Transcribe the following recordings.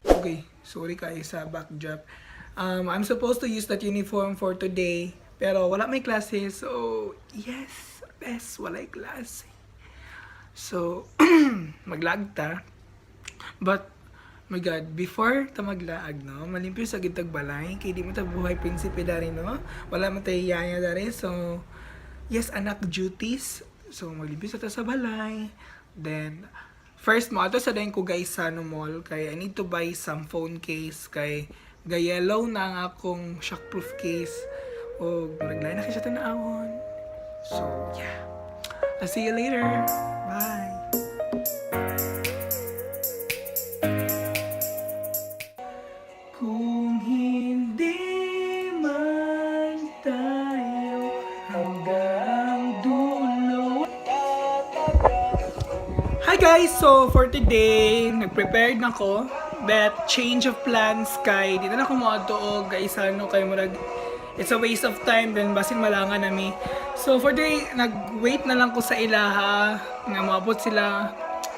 Okay, sorry kayo sa backdrop. I'm supposed to use that uniform for today, pero wala may klase, so yes, best walay klase. So, maglaag ta. But, my God, before ta maglaag, no, malimpyo sa gitag balay, kaya di mo ta buhay prinsipe dari, no? Wala mo tayo yaya dari, so, yes, anak duties. So, maglimpyo sa ta sa balay. Then, first mo, ato sa dahin ko guys sa mall, kaya I need to buy some phone case, kay yellow na ang akong shockproof case. O, naglay na kayo siya tanawon. So, yeah. I'll see you later. Bye. Kung hindi man tayo hanggang dulo. Hi guys! So, for today, nag-prepared na ko. But, change of plans kay di na ako mo-ato guys, ano kay murag it's a waste of time, then basin malangan nami. So for today, nag-wait na lang ko sa ilaha nga maabot sila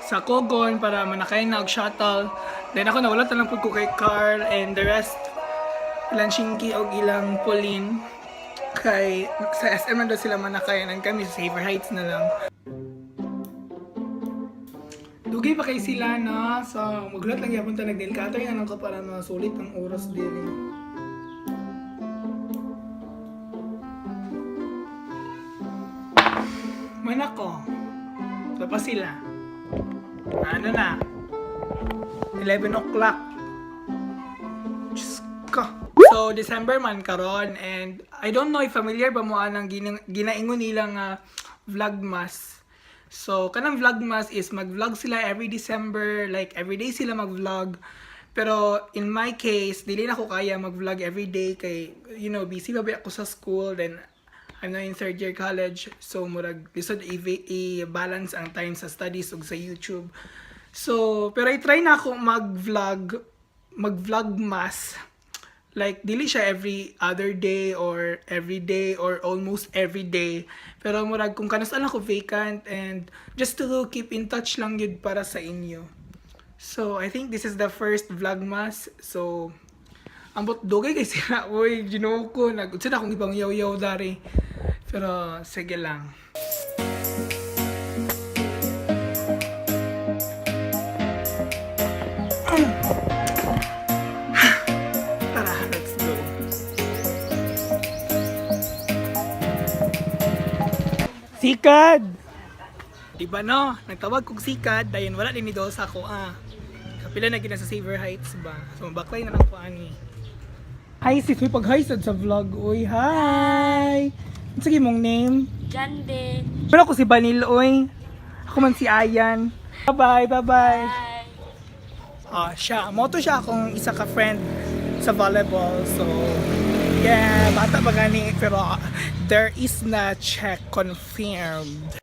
sa Kogon para manakay na og shuttle. Then ako nawala na lang po ko kay Carl and the rest ilang shinki og ilang Pauline kay sa SM na daw sila manakayanan, kami sa Saver Heights na lang. Dugay pa kay sila na, so maglulat lang yapon ta nagdil ka atay anong ka para masulit ang oras din. Manak ko. So pa sila. Ano na? 11 o'clock. Diyos ko. So December man karon, and I don't know if familiar ba mo anang ginaingon nilang VLOGMAS. So, kanang VLOGMAS is mag-vlog sila every December, like everyday sila mag-vlog. Pero in my case, dili na ako kaya mag-vlog everyday kay, you know, busy ba ako sa school, then I'm now in third year college. So, murag lisod i-balance ang time sa studies ug sa YouTube. So, pero I-try na ako mag-vlogmas. Like, dili siya every other day or every day or almost every day. Pero murag kung kanasaan ako vacant and just to keep in touch lang yun para sa inyo. So, I think this is the first vlogmas. So, ambot dugay kay sila. Uy, ginoo ko. Nag-utsa na akong ibang yaw-yaw dari. Pero, sige lang. Sikad! Diba no? Nagtawag kong sikad, dayon wala din ni Dosa ko kapila na gina sa Saver Heights ba? So baklay na lang ko ani. Hi sis, may pag-hi sa vlog. Uy, hi! Ano sige mong name? Jande. Wala ko si Banil, uy. Ako man si Ayan. Bye-bye, bye-bye. Bye. Siya. Moto siya akong isa ka friend sa volleyball. So, yeah, bata ba gani, pero there is na check confirmed.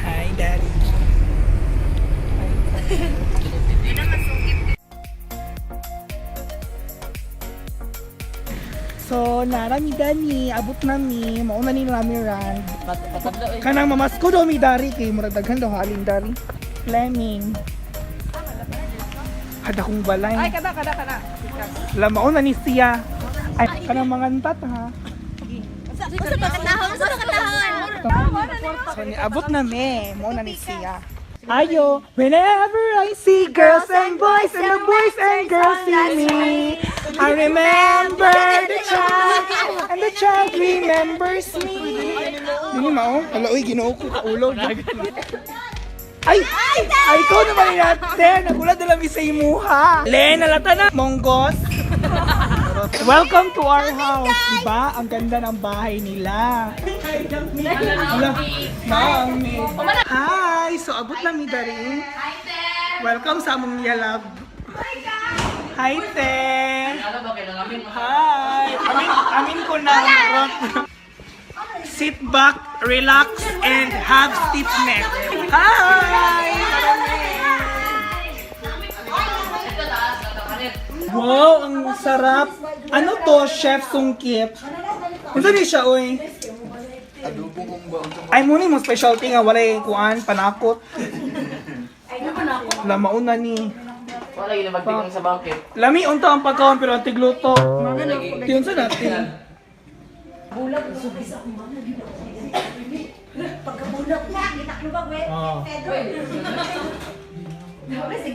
Hi, Daddy. So, narami dani, abot nami, mauna ni nami rand. Kanang mamasko daw mi dari, kay murag daghan daw haling dari. Fleming. Hada kong balay. Ay, kada. Wala, mauna ni siya. Ay, kanang mangantat ha. Usa pa katahon. So, abot nami, mauna ni siya. Ayo, whenever I see girls and boys and the boys and girls see me, I remember the child and the child remembers me. Dini mao, hala oy Ginoo ko kaulo. Ay, ikaw naman natin. Nagulat na lang sa imuha. Len, nalata na. Monggos. Welcome to our house. Diba? Ang ganda ng bahay nila. Hi! So, abot lang ni Daring. Hi, Te. Welcome sa among niyalab. Hi, Te. Hi! Amin ko na. sit back, relax, and have stiff neck. Hi! Wow, ang sarap. Ano to, Chef Sungkip? Ano ni siya, oy? Ay, muna yung specialty nga, walay kuan, panakot. Wala, mauna ni. Wala yun na magtingin sa bangkit. Lami, unta ang pagkaon, pero ang tigluto. Tiyon sa natin. Oh.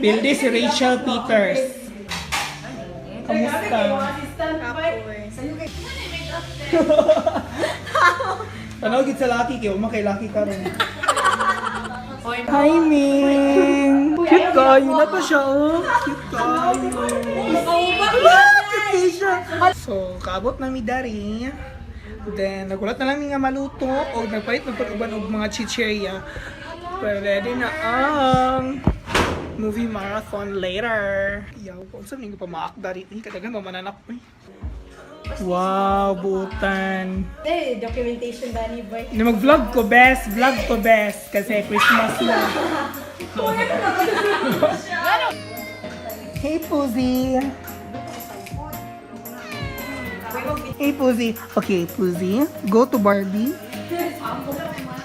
Pildi si Rachel Peters. Kamusta? Tanawagid sa laki kayo, makay laki ka rin. Hi, Ming! Cute kayo na to siya, oh. Cute kayo. Cute siya. So, kaabot na mi dari. Then, nagulat na namin nga maluto o nagpalit ng pag-uban og mga chicheria. Pero ready na ang movie marathon later. Yaw, kung saan hindi ko pa maakda rin. Kadagan mamananap mo eh. Wow, butan. Eh, documentation ba ni Boy? Na mag-vlog ko best, kasi Christmas na. Hey, Puzi. Hey, Puzi. Okay, Puzi, go to Barbie.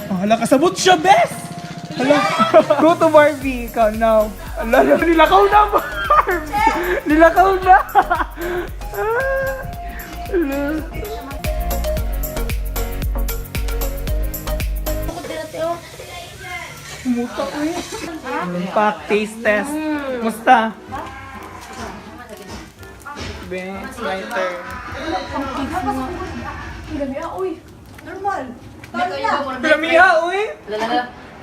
Oh, hala, kasabot siya, best! Hala, go to Barbie. Ikaw, now. Hala, nilakaw na, Barbie. Nilakaw na. Muta ko eh. Lumpak taste test. Musta? It's my turn. Normal. Lamiha, uy!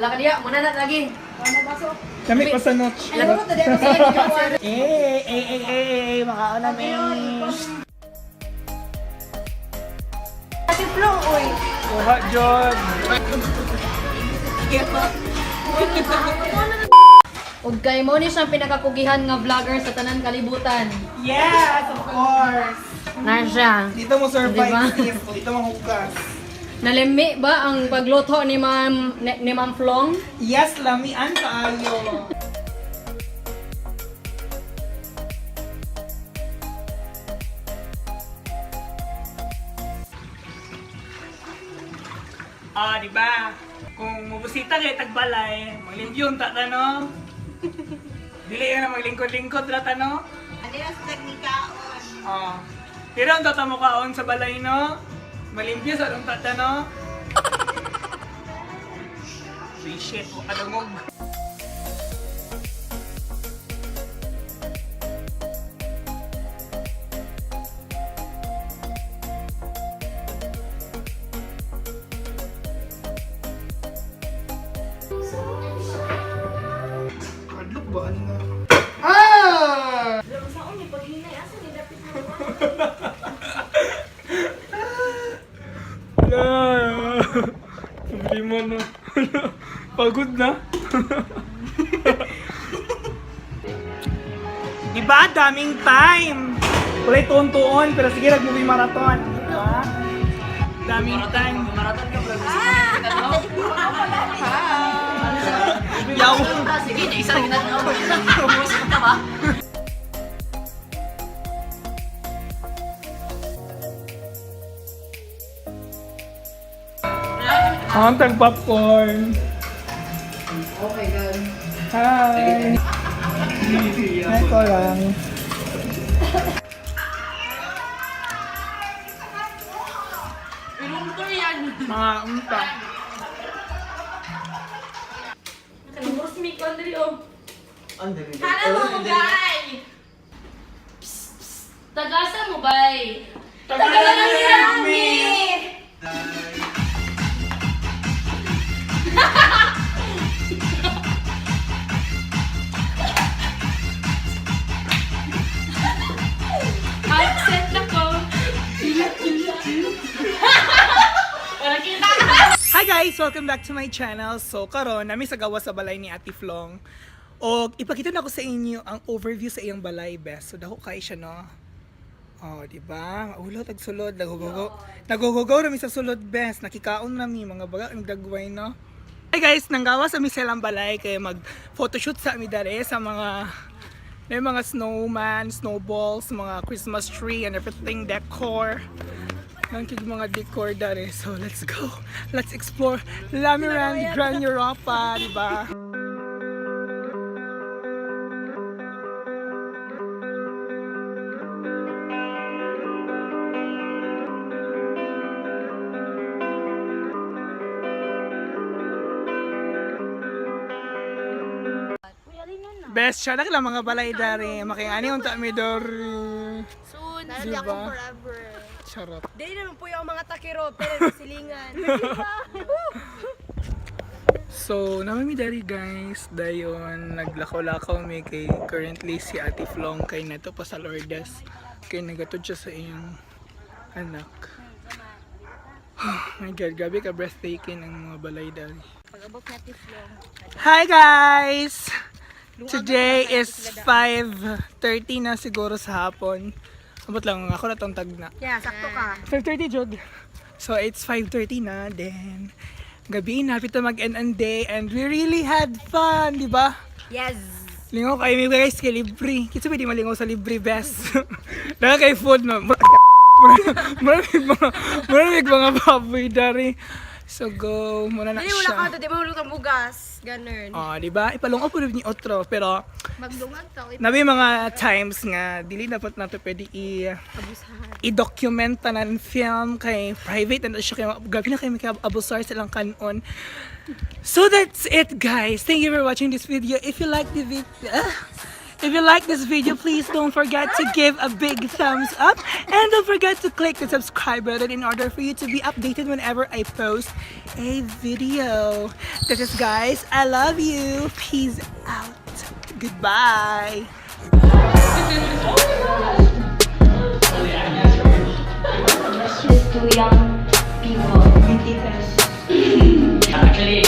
Laka dia, muna na lagi. Kami pa sa notch. Makaon na, Ate Flong, oy. Kuha, John. Ug kay mo ni siyang pinakakugihan nga vlogger sa tanan kalibutan. Yes, of course. Na siya. Dito mo survive, Diba? sis. Dito mo hukas. Nalimi ba ang pagluto ni Ma'am Flong? Yes, lamian kaayo. Ah, di ba? Kung mubusita kay tagbalay, maglimpyon ta no? Dili ka na maglingkod-lingkod ra ta no? Ano yung sa teknikaon? Ah. Pero ang tatamo kaon sa balay no? Malimpyo sa dong ta no? Shit, adungog. Kadlok ba ano nga? Ah! Saan yung paghinay? Asan yung dapit mo? Wala. Problema na. Pagod na. Diba? Daming time. Kulay tuon-tuon, pero sige, nag-movie marathon. Diba? Daming time. Marathon ka vlog. Yaw. Sige, isa lang kita na. Buwisit ka ba? Ang tag-popcorn. Okay, good. Hi. Ito lang. Mga unta. Kanumos mi ko andri o. Hala mo, guys! Tagasa mo bay. Tagalan Yummy! Upset na ko. Wala kita. Hi guys! Welcome back to my channel. So karon nami sa gawa sa balay ni Ate Flong. O ipakita na ko sa inyo ang overview sa iyang balay, best. So dako kay siya no. Oh, di ba? Ulo tag sulod, nagugugaw rami sa sulod best. Nakikaon nami mga baga nagdagway no. Hey guys, nanggawas sa silang balay kay mag photoshoot sa mi dare sa mga may mga snowman, snowballs, mga Christmas tree and everything decor. Nangkig mga decor dare. So let's go. Let's explore Lamiran Grand Europa, di ba? Best siya lang mga balay dari. Makiani unta mi dori. Soon. Diba? Ako forever. Charot. Dili naman po yung mga takiro, pero silingan. So, namin mi dari guys. Dayon naglakaw-lakaw mi kay currently si Ate Flong kay nato pa sa Lourdes. Kay nagatod siya sa iyang anak. Oh my god, grabe ka breathtaking ang mga balay dari. Pag-abot natin Flong. Hi guys! Today is 5:30 na siguro sa hapon. Abot lang ako na tong tag na. Yeah, sakto ka. 5:30 jud. So it's 5:30 na then gabi na pito mag-end ang day and we really had fun, di ba? Yes. Lingaw kayo may guys kay libre. Kitsa pwede malingaw sa libre best. Dahil kay food no. Maraming mga baboy dari. So go muna na Dili wala ka siya. to, di mo lutang bugas. Ganun. Oh, di ba? Ipalungaw po ni otro pero Magdungag to. nabi mga times nga dili dapat nato pwede i-document tanan film kay private and siya kay gabi na kay abusar silang kanon. So that's it guys. Thank you for watching this video. If you like this video, please don't forget to give a big thumbs up and don't forget to click the subscribe button in order for you to be updated whenever I post a video. This is guys. I love you. Peace out. Goodbye. Just too young people. Actually,